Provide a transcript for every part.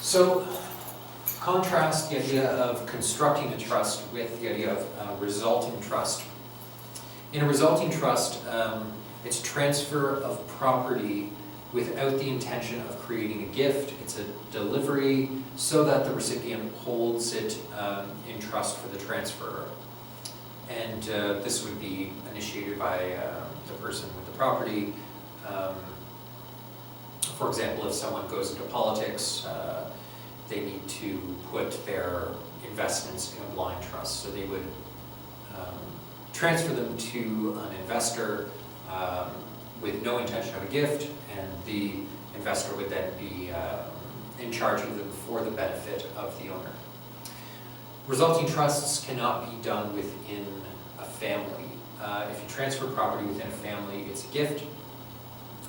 So, contrast the idea of constructing a trust with the idea of resulting trust. In a resulting trust, it's transfer of property without the intention of creating a gift. It's a delivery so that the recipient holds it in trust for the transferor. And this would be initiated by the person with the property. For example, if someone goes into politics, they need to put their investments in a blind trust. So they would transfer them to an investor with no intention of a gift, and the investor would then be in charge of them for the benefit of the owner. Resulting trusts cannot be done within a family. If you transfer property within a family, it's a gift,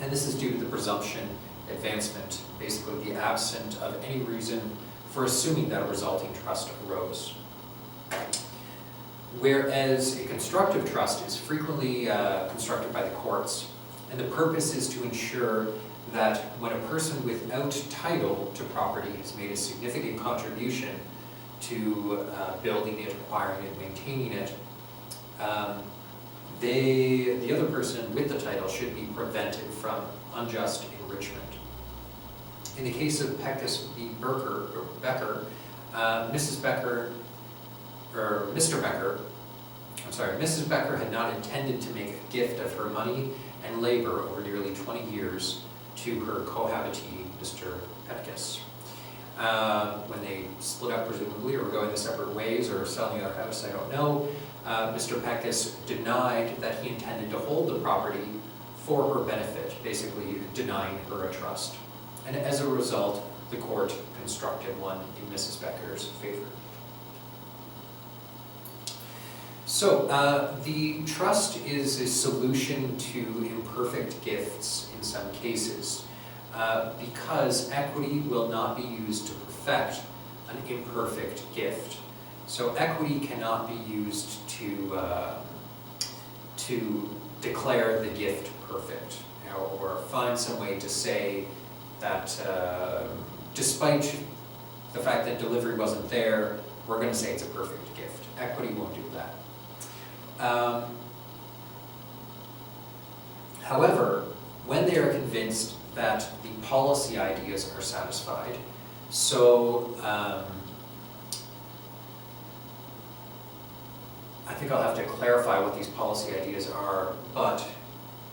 and this is due to the presumption advancement, basically the absence of any reason for assuming that a resulting trust arose. Whereas a constructive trust is frequently constructed by the courts, and the purpose is to ensure that when a person without title to property has made a significant contribution to building it, acquiring it, maintaining it, the other person with the title should be prevented from unjust enrichment. In the case of Peckus v. Becker, Mrs. Becker had not intended to make a gift of her money and labor over nearly 20 years to her cohabitee, Mr. Peckus. When they split up, presumably, or were going their separate ways, or selling their house, I don't know, Mr. Peckus denied that he intended to hold the property for her benefit, basically denying her a trust. And as a result, the court constructed one in Mrs. Becker's favor. So, the trust is a solution to imperfect gifts in some cases, because equity will not be used to perfect an imperfect gift. So equity cannot be used to declare the gift perfect, or find some way to say that despite the fact that delivery wasn't there, we're going to say it's a perfect gift. Equity won't do that. However, when they are convinced that the policy ideas are satisfied, so I think I'll have to clarify what these policy ideas are, but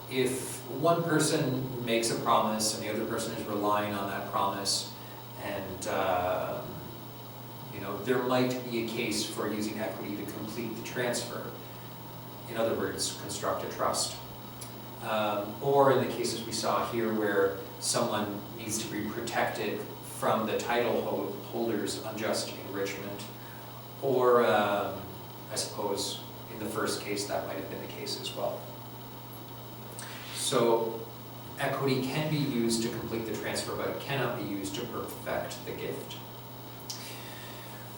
if one person makes a promise and the other person is relying on that promise, and there might be a case for using equity to complete the transfer. In other words, construct a trust. Or in the cases we saw here where someone needs to be protected from the title holder's unjust enrichment, or I suppose in the first case that might have been the case as well. So equity can be used to complete the transfer, but it cannot be used to perfect the gift.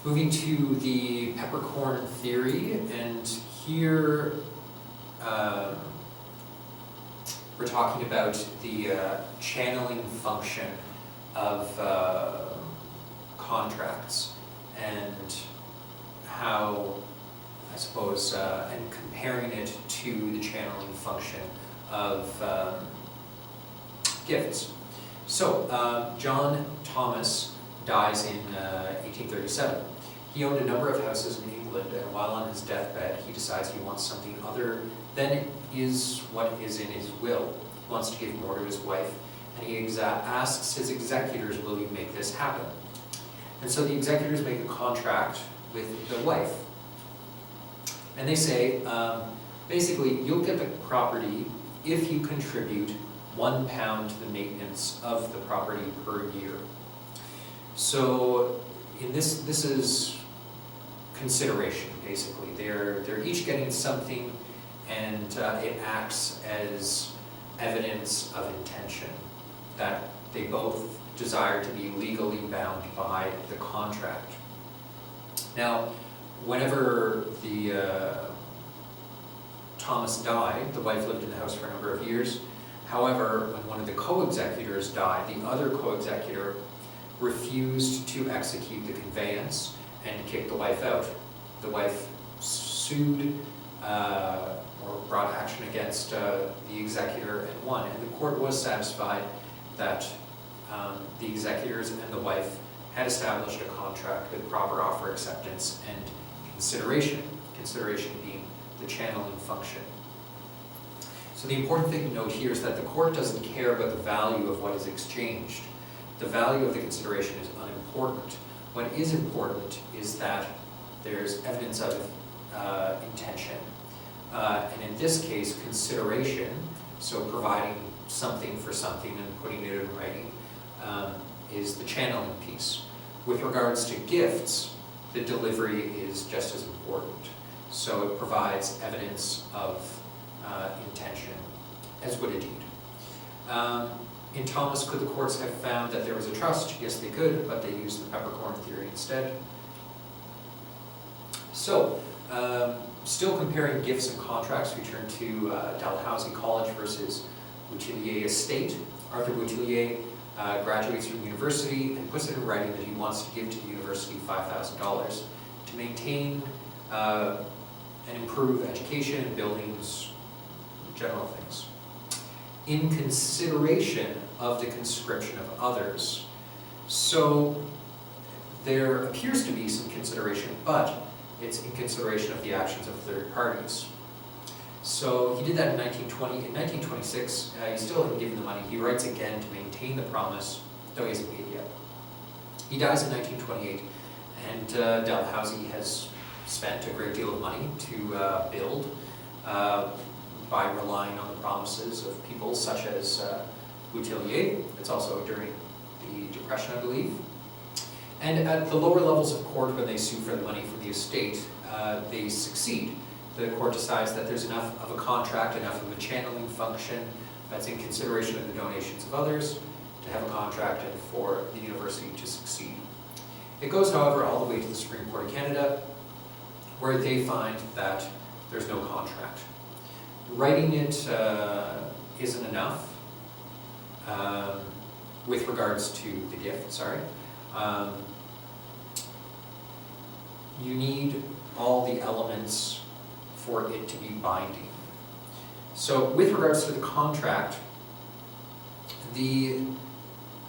Moving to the peppercorn theory, and here we're talking about the channeling function of contracts, and how, I suppose, and comparing it to the channeling function of gifts. So, John Thomas dies in 1837. He owned a number of houses in England, and while on his deathbed, he decides he wants something other than is what is in his will. He wants to give more to his wife, and he asks his executors, will you make this happen? And so the executors make a contract with the wife. And they say, basically, you'll get the property if you contribute £1 to the maintenance of the property per year. So in this is consideration, basically. They're each getting something, and it acts as evidence of intention that they both desire to be legally bound by the contract. Now, whenever Thomas died, the wife lived in the house for a number of years. However, when one of the co-executors died, the other co-executor refused to execute the conveyance and kicked the wife out. The wife sued or brought action against the executor and won. And the court was satisfied that the executors and the wife had established a contract with proper offer acceptance and consideration being the channeling function. So the important thing to note here is that the court doesn't care about the value of what is exchanged. The value of the consideration is unimportant. What is important is that there's evidence of intention. And in this case, consideration, so providing something for something and putting it in writing, is the channeling piece. With regards to gifts, the delivery is just as important. So it provides evidence of intention, as would a deed. In Thomas, could the courts have found that there was a trust? Yes, they could, but they used the peppercorn theory instead. So, still comparing gifts and contracts, we turn to Dalhousie College versus Boutillier Estate. Arthur Boutillier graduates from university and puts it in writing that he wants to give to the university $5,000 to maintain and improve education, buildings, general things. In consideration of the conscription of others. So there appears to be some consideration, but it's in consideration of the actions of third parties. So he did that in 1920. In 1926, he's still hasn't given the money. He writes again to maintain the promise, though he hasn't paid yet. He dies in 1928, and Dalhousie has spent a great deal of money to build by relying on the promises of people such as Boutillier. It's also during the Depression, I believe. And at the lower levels of court, when they sue for the money from the estate, they succeed. The court decides that there's enough of a contract, enough of a channeling function that's in consideration of the donations of others to have a contract and for the university to succeed. It goes, however, all the way to the Supreme Court of Canada, where they find that there's no contract. Writing it isn't enough with regards to the gift, you need all the elements for it to be binding. So with regards to the contract, the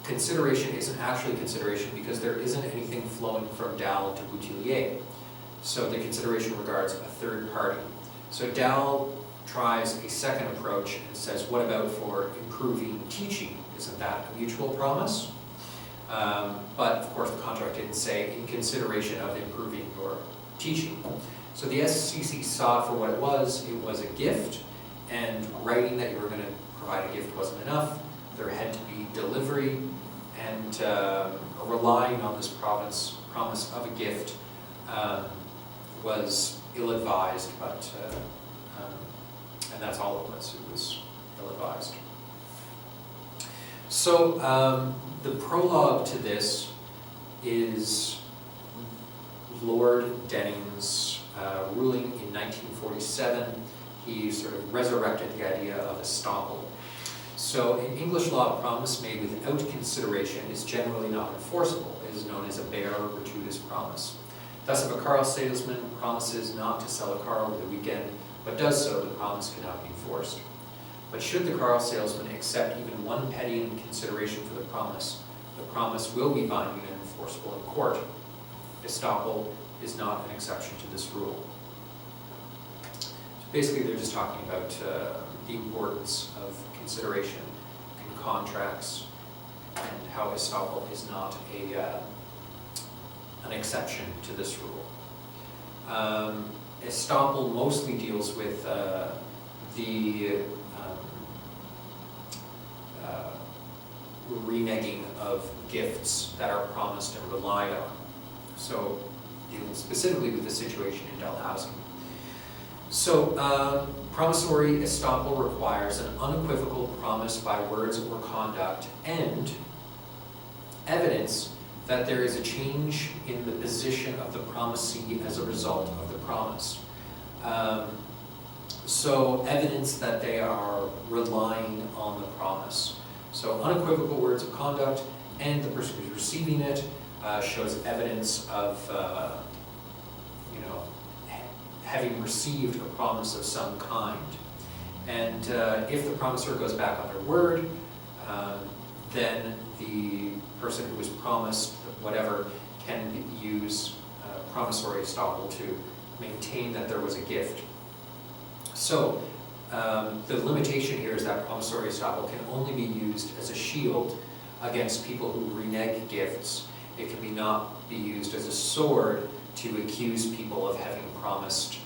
consideration isn't actually consideration because there isn't anything flowing from Dal to Boutillier. So the consideration regards a third party. So Dal tries a second approach and says, what about for improving teaching? Isn't that a mutual promise? But of course the contract didn't say in consideration of improving your teaching. So the SCC saw it for what it was a gift, and writing that you were going to provide a gift wasn't enough. There had to be delivery, and relying on this promise of a gift was ill-advised, but and that's all it was ill-advised. So the prologue to this is Lord Denning's ruling in 1947. He sort of resurrected the idea of estoppel. So in English law, a promise made without consideration is generally not enforceable. It is known as a bare or gratuitous promise. Thus, if a car salesman promises not to sell a car over the weekend, but does so, the promise cannot be enforced. But should the car salesman accept even one penny in consideration for the promise will be binding and enforceable in court. Estoppel is not an exception to this rule. So basically, they're just talking about the importance of consideration in contracts and how estoppel is not an exception to this rule. Estoppel mostly deals with the reneging of gifts that are promised and relied on. So dealing specifically with the situation in Dalhousie. So promissory estoppel requires an unequivocal promise by words or conduct and evidence that there is a change in the position of the promisee as a result of the promise. So evidence that they are relying on the promise. So unequivocal words of conduct and the person who's receiving it shows evidence of having received a promise of some kind. And if the promisor goes back on their word, then the person who was promised whatever can use promissory estoppel to maintain that there was a gift. So the limitation here is that promissory estoppel can only be used as a shield against people who renege gifts. It can not be used as a sword to accuse people of having promised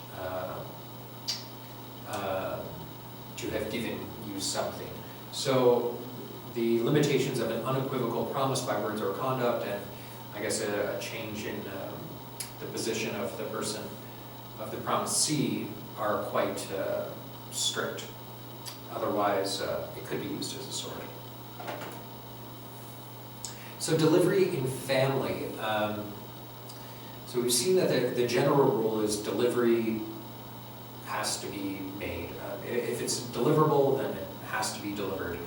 to have given you something. So the limitations of an unequivocal promise by words or conduct, and I guess a change in the position of the person, of the promisee, are quite strict. Otherwise, it could be used as a sword. So delivery in family. So we've seen that the general rule is delivery has to be made. If it's deliverable, then it has to be delivered.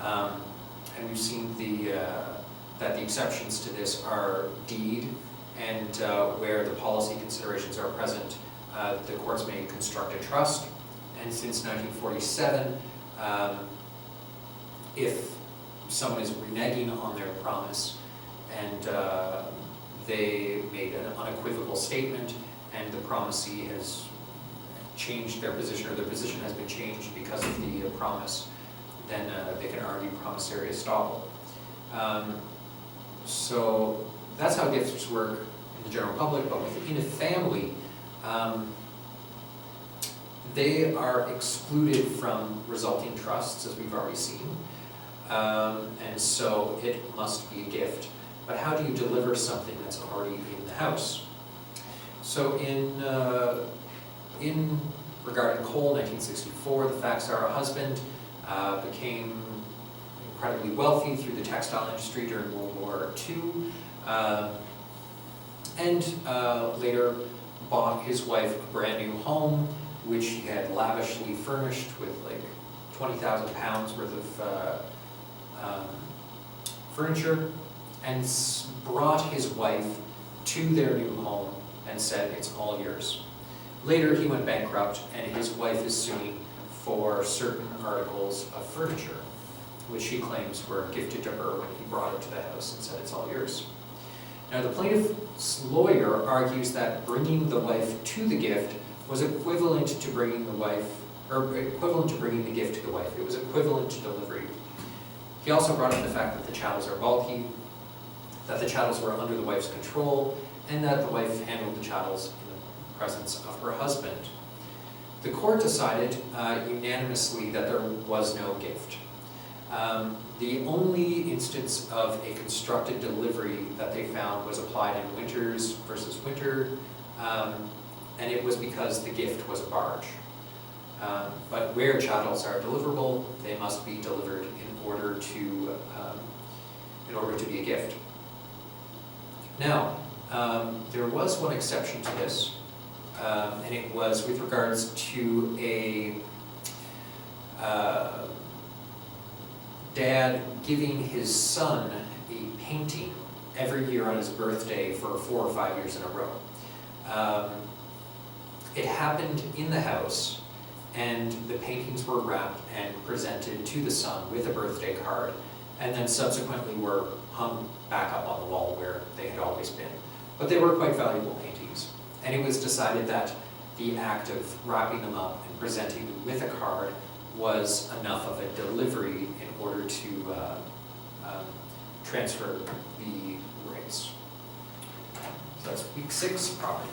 And we've seen that the exceptions to this are deed, and where the policy considerations are present, the courts may construct a trust. And since 1947, if someone is reneging on their promise and they made an unequivocal statement and the promisee has changed their position, or their position has been changed because of the promise, then they can argue promissory estoppel. So that's how gifts work in the general public, but within a family, they are excluded from resulting trusts, as we've already seen. And so it must be a gift. But how do you deliver something that's already in the house? So in regarding Cole, 1964, the facts are a husband became incredibly wealthy through the textile industry during World War II, and later bought his wife a brand new home, which he had lavishly furnished with like 20,000 pounds worth of furniture, and brought his wife to their new home and said, "It's all yours." Later he went bankrupt, and his wife is suing for certain articles of furniture, which she claims were gifted to her when he brought it to the house and said, "It's all yours." Now the plaintiff's lawyer argues that bringing the wife to the gift was equivalent to bringing the wife, or equivalent to bringing the gift to the wife. It was equivalent to delivery. He also brought up the fact that the chattels are bulky, that the chattels were under the wife's control, and that the wife handled the chattels in the presence of her husband. The court decided unanimously that there was no gift. The only instance of a constructed delivery that they found was applied in Winters versus Winter, and it was because the gift was a barge. But where chattels are deliverable, they must be delivered in order to be a gift. Now, there was one exception to this, and it was with regards to a dad giving his son a painting every year on his birthday for 4 or 5 years in a row. It happened in the house, and the paintings were wrapped and presented to the son with a birthday card, and then subsequently were hung back up on the wall where they had always been. But they were quite valuable paintings, and it was decided that the act of wrapping them up and presenting them with a card was enough of a delivery in order to transfer the rights. So that's week 6 property.